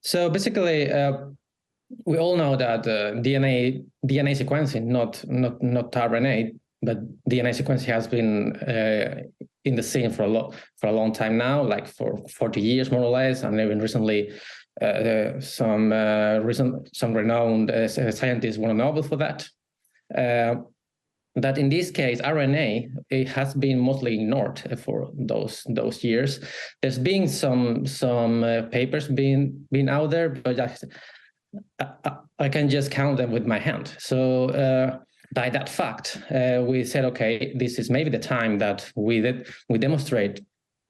So basically, we all know that DNA sequencing, not RNA, but DNA sequencing has been in the scene for a long time now, like for 40 years more or less, and even recently, some renowned scientists won a Nobel for that. That in this case, RNA, it has been mostly ignored for those years. There's been some papers being out there, but I can just count them with my hand. So by that fact, we said, okay, this is maybe the time that we demonstrate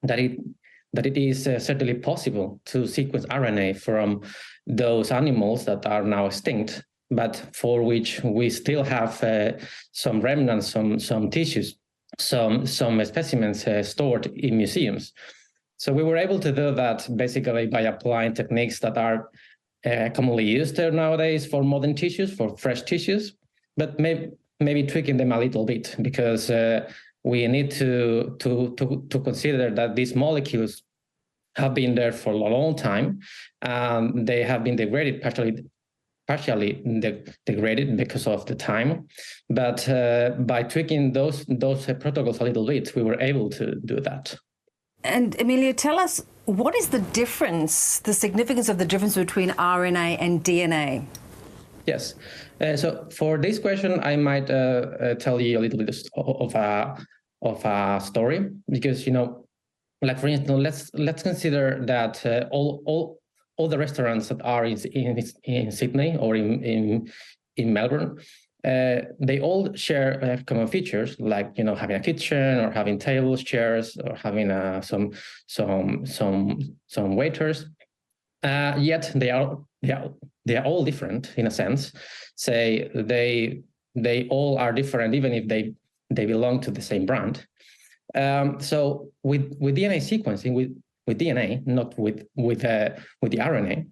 that it is certainly possible to sequence RNA from those animals that are now extinct, but for which we still have some remnants, some tissues, some specimens stored in museums. So we were able to do that basically by applying techniques that are commonly used nowadays for modern tissues, for fresh tissues, but maybe tweaking them a little bit, because we need to consider that these molecules have been there for a long time. They have been degraded, partially degraded because of the time, but by tweaking those protocols a little bit, we were able to do that. And Emilio, tell us, what is the difference, the significance of the difference between RNA and DNA? Yes. So for this question, I might tell you a little bit of a story, because, you know, like for instance, let's consider that all the restaurants that are in Sydney or in Melbourne, they all share common features, like, you know, having a kitchen or having tables, chairs, or having some waiters. Yet they are all different in a sense. Say they all are different, even if they belong to the same brand. So with DNA sequencing, with DNA, not with the RNA,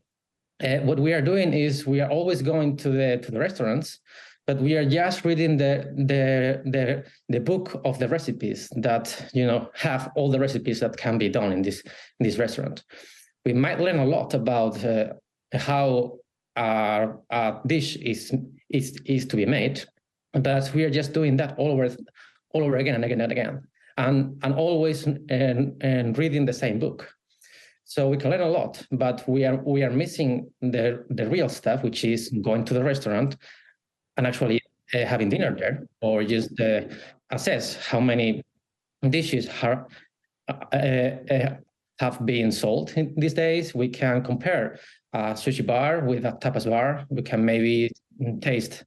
what we are doing is we are always going to the restaurants, but we are just reading the book of the recipes that, you know, have all the recipes that can be done in this restaurant. We might learn a lot about how a dish is to be made, but we are just doing that all over again and again and again, and always and reading the same book. So we can learn a lot, but we are missing the real stuff, which is going to the restaurant and actually having dinner there, or just assess how many dishes have been sold these days. We can compare a sushi bar with a tapas bar. We can maybe taste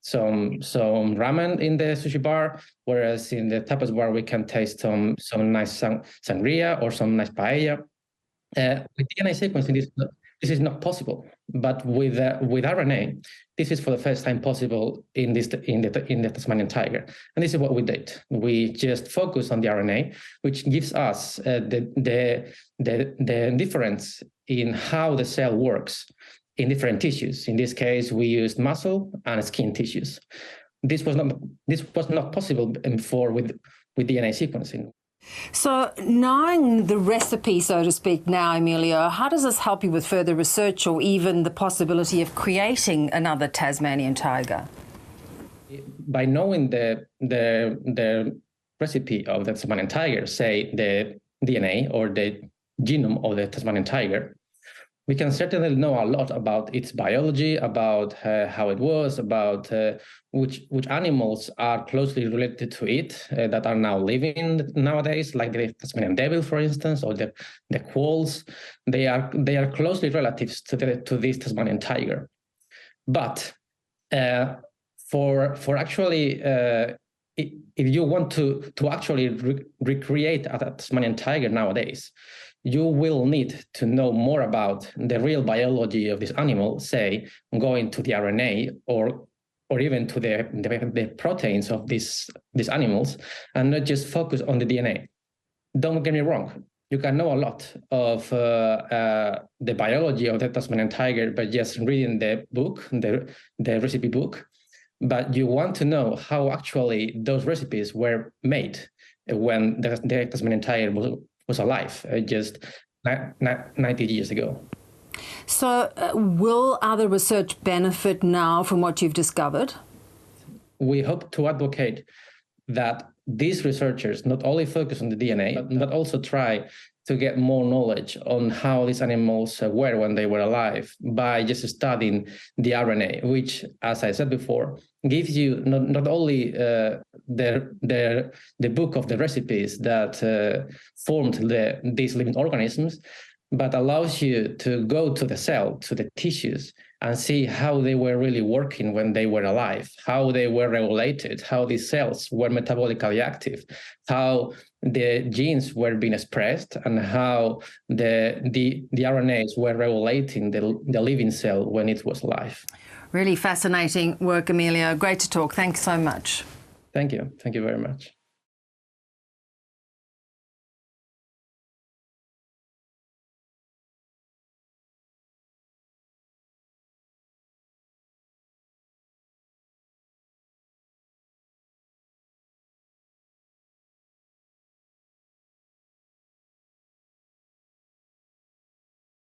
some ramen in the sushi bar, whereas in the tapas bar we can taste some nice sangria or some nice paella. With DNA sequencing, this is not possible, but with RNA, this is for the first time possible in the Tasmanian tiger. And this is what we did. We just focus on the RNA, which gives us the difference in how the cell works in different tissues. In this case, we used muscle and skin tissues. This was not possible before with DNA sequencing. So knowing the recipe, so to speak, now, Emilio, how does this help you with further research or even the possibility of creating another Tasmanian tiger? By knowing the recipe of the Tasmanian tiger, say the DNA or the genome of the Tasmanian tiger, we can certainly know a lot about its biology, about how it was, about which animals are closely related to it that are now living nowadays, like the Tasmanian devil, for instance, or the quolls. They are closely relatives to this Tasmanian tiger. But for actually, if you want to actually recreate a Tasmanian tiger nowadays, you will need to know more about the real biology of this animal, say, going to the RNA or even to the proteins of these animals, and not just focus on the DNA. Don't get me wrong, you can know a lot of the biology of the Tasmanian tiger by just reading the book, the recipe book, but you want to know how actually those recipes were made when the Tasmanian tiger was alive just 90 years ago. So So will other research benefit now from what you've discovered? We hope to advocate that these researchers not only focus on the DNA, but also try to get more knowledge on how these animals were when they were alive by just studying the RNA, which, as I said before, gives you not only the book of the recipes that formed these living organisms, but allows you to go to the cell, to the tissues, and see how they were really working when they were alive, how they were regulated, how these cells were metabolically active, how the genes were being expressed, and how the RNAs were regulating the living cell when it was alive. Really fascinating work, Emilio. Great to talk. Thanks so much. Thank you. Thank you very much.